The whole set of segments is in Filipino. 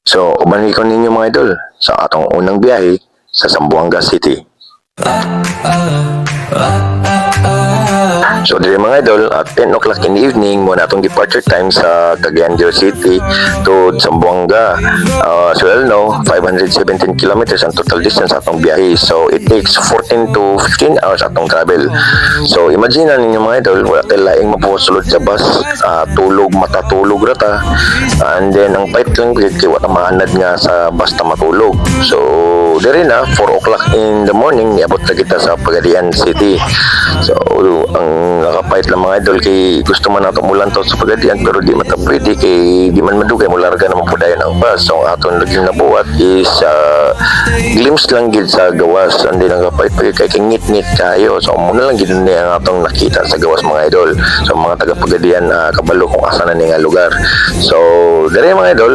So, umanikon ninyo mga idol sa atong unang biyahe sa Zamboanga City. So, dito mga idol, at 10 o'clock in the evening, muna itong departure time sa Cagayan de Oro City to Zamboanga. As well know, 517 kilometers ang total distance atong biyahe. So, it takes 14 to 15 hours atong travel. So, imagine na ninyo mga idol, wala tayo laing mapusulod sa bus, tulog, matatulog rata. And then, ang pait lang, kaya wala maanad nga sa basta matulog. So, diri na, 4 o'clock in the morning, niabot na kita sa Pagadian City. So, ang nakapait lang mga idol kay gusto man nato mulan to sa Pagadian pero di matapwede kay di man madugay mo larga naman po dayon ang bus. So, ang aton laging nabuhat is glimpse lang gid sa gawas. Hindi nakapait kay ngit-ngit kayo. So, muna lang gid ni ang atong nakita sa gawas mga idol. So, mga taga Pagadian kabalo kung asa na ni nga lugar. So, diri mga idol,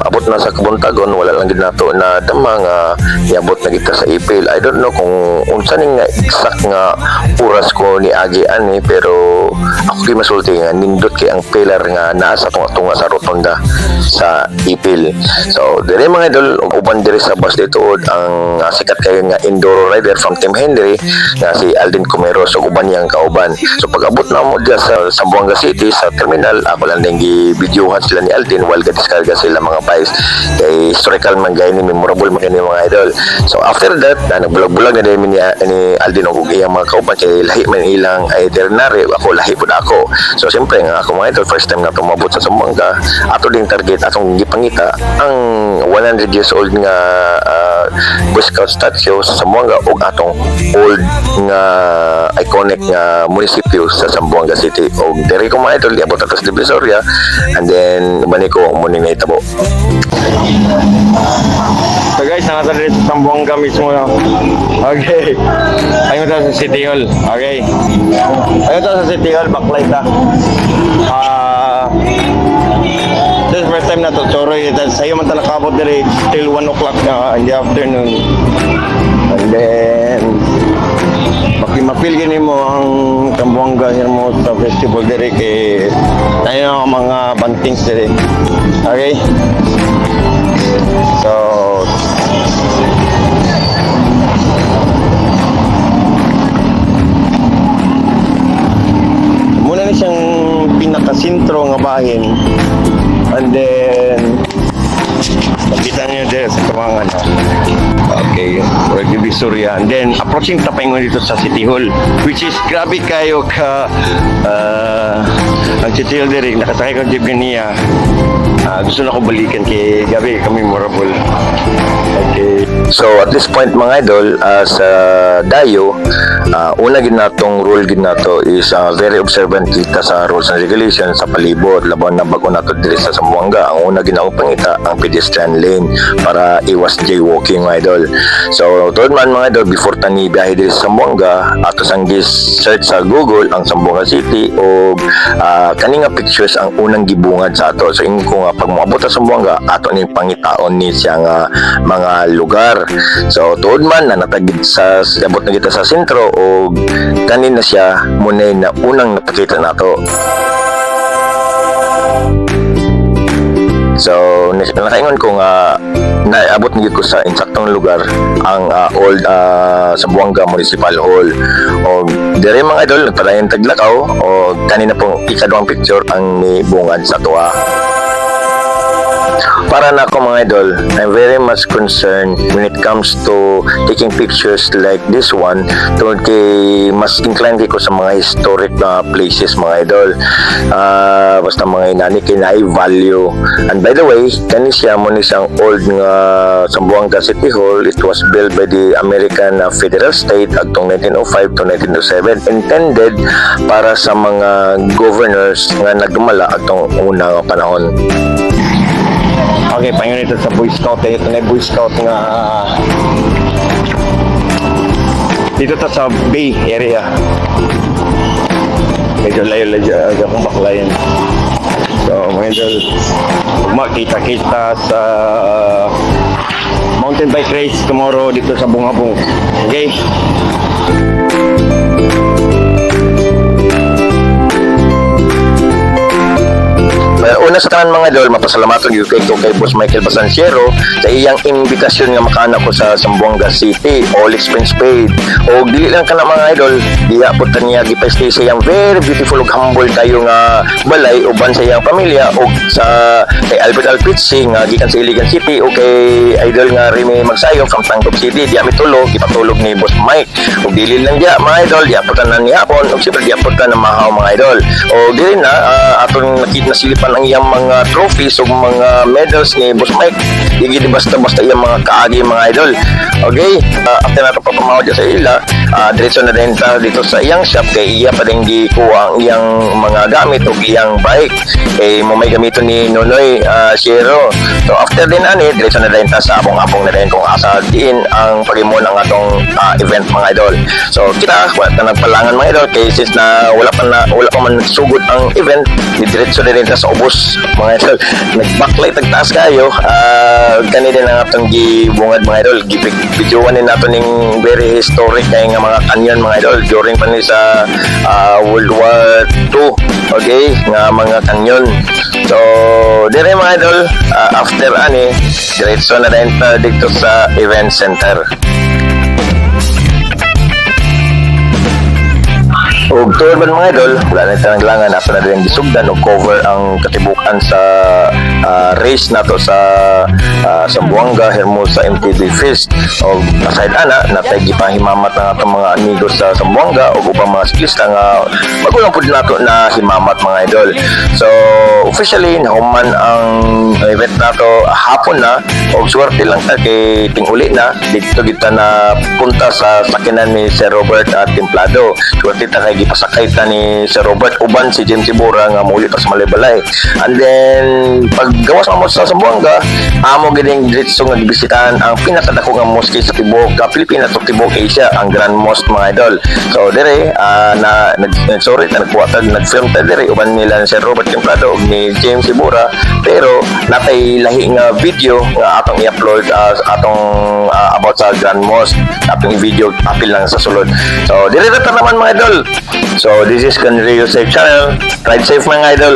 abot na sa Kabuntagon, wala lang gid nato na dama nga niabot na kita sa Ipil. I don't know kung unsa ning nga exact nga oras ko ni agi ani pero ako kay masulti nga nindot kay ang pillar nga naa sa tunga sa rotonda sa Ipil. So dire mga idol, uban dire sa bus dito ang sikat kayo nga enduro rider from Team Henry nga si Alden Comero. So uban yang kauban. So pag abot na mo diya sa Zamboanga City sa terminal, ako lang ding gi-videohan sila ni Alden while gadiskarga sila mga bikes kay historical man gay ni memorable man kini mga idol. So after that nagbulag-bulag na din ni Alden og iyang mga kauban kay lahi man ilang itinerary, ako lahi pud ako. So siyempre nga ako mga idol, first time na tumabot sa Zamboanga, ato ding target atong gipangita ang 100 years old nga Boy Scout statue sa Zamboanga ug atong old nga iconic nga munisipyo sa Zamboanga City. Og diri ko mga idol diabot atas Divisoria and then bani ko muni na itabo. So guys, nasa dito sa Zamboanga mismo na. Okay. Ayun tayo sa City Hall. Okay. Ayun tayo sa City Hall, backlight na. This first time na to, sorry, sa'yo man talaga kabot diri till 1 o'clock na in the afternoon. And then, mapil gini mo ang Zamboanga Hermosa Festival diri kay tayo mga bantings diri. Okay? So, muna na siyang pinakasintro nga bahin. And then makita niyo dito sa kamangan. Okay, Divisoria. And then approaching tapay mo dito sa City Hall, which is grabe kayo ka ang City Hall diri nakasakay ko jeep niya. Gusto na ko balikan kay gabi kami memorable. Okay. So at this point mga idol, sa Dayo, una gid natong rule gid nato is very observant kita sa rules and regulations sa palibot laban na bago nato diri sa Zamboanga. Ang una gid natong pangita ang pedestrian lane para iwas jaywalking mga idol. So tuod man mga idol, before tani biyahe diri sa Zamboanga, ato sang search sa Google ang Zamboanga City o kani nga pictures ang unang gibungad sa ato. So ingon ko nga pag moabot sa Zamboanga, ato ning pangitaon ni siya nga mga lugar. So tuod man na natagid sa abot na kita sa sentro o kanin na siya muna na unang napakita nato. So nakaingon ko nga naabot na ko sa insaktong lugar ang old Zamboanga Municipal Hall. O dire mga idol nagpadayon taglakaw o kanina pong ikaduhang picture ang ni bungad sa tuwa. Para na ako mga idol, I'm very much concerned when it comes to taking pictures like this one. Tungkol kay mas inclined ko sa mga historic na places mga idol. Basta mga inani kay na-value. And by the way, kani siya mo ni siyang old nga Zamboanga City Hall. It was built by the American Federal State agtong 1905 to 1907, intended para sa mga governors nga nagdumala agtong una nga panahon. Okay, pahinga nito sa Boy Scout. Ito na Boy Scout nga dito ta sa Bay area. Medyo layo-layo akong baklayan. So, medyo makita-kita sa mountain bike race tomorrow dito sa Bungabong. Okay? una sa tanan mga idol, mapasalamaton gyud kay Boss Michael Basanciero sa iyang imbitasyon nga makaana ko sa Zamboanga City. All expense paid. O dili lang kana mga idol, diya po niya gipastay sa iyang very beautiful ug humble kayo nga balay uban sa iyang pamilya o sa kay Albert Alpizzi nga gikan sa Iligan City o kay idol nga Remy Magsayo from Tangkop City. Diya mitulog, ipatulog ni Boss Mike. O dili lang diya mga idol, diya po na ni hapon o siyempre diya po na mahaw mga idol. O dili na atong nakita silipan ang iyang mga trophies o mga medals ni Boss Mike. Hindi basta-basta iyang mga kaagi mga idol. Okay, after nato papamahod sa ila, diretso na din tayo dito sa iyang shop kay iya pa din gikuha ang iyang mga gamit o iyang bike. Kay mo may gamito ni Nonoy Shiro. So after din ani, diretso na din tayo sa abong-abong na din kung asa din ang pagimo ng atong event mga idol. So kita wala na nagpalangan mga idol kay since na wala pa man sugod ang event, diretso na din tayo sa ubos mga idol. Nag-backlight nagtaas kayo, kani din ang atong gibungad mga idol. Videoan din nato ning very historic kay nga mga kanyon mga idol during pa ni sa World War II. Okay, nga mga kanyon. So dire mga idol, after ani diretso na din dito sa event center. O tuod man mga idol, wala na tananglangan ato na din gisugdan o cover ang katibukan sa race nato sa Zamboanga Hermosa MTB Fest. O aside ana natay gipahimamat ng atong mga amigos sa Zamboanga o upang mga siklista nga magulang pud nato na himamat mga idol. So officially nahuman ang event nato hapon na o swerte lang ta kay tinguli na dito kita na punta sa sakinan ni Sir Robert at Templado. Swerte ta kay gipasakay ta ni Sir Robert uban si James Ibura nga muli pa sa Malaybalay. And then paggawas mo sa Zamboanga, amo giding diretso nga gibisitahan ang pinakadako nga mosque sa tibuok Pilipinas ug tibuok Asia, ang Grand Mosque mga idol. So dire nag-film ta dire uban nila ni Sir Robert Templado ug ni James Ibura, pero natay lahi nga video nga atong i-upload atong about sa Grand Mosque. Atong video apil lang sa sulod. So dire ta naman mga idol. So this is Canrio Safe Channel. Ride safe mga idol.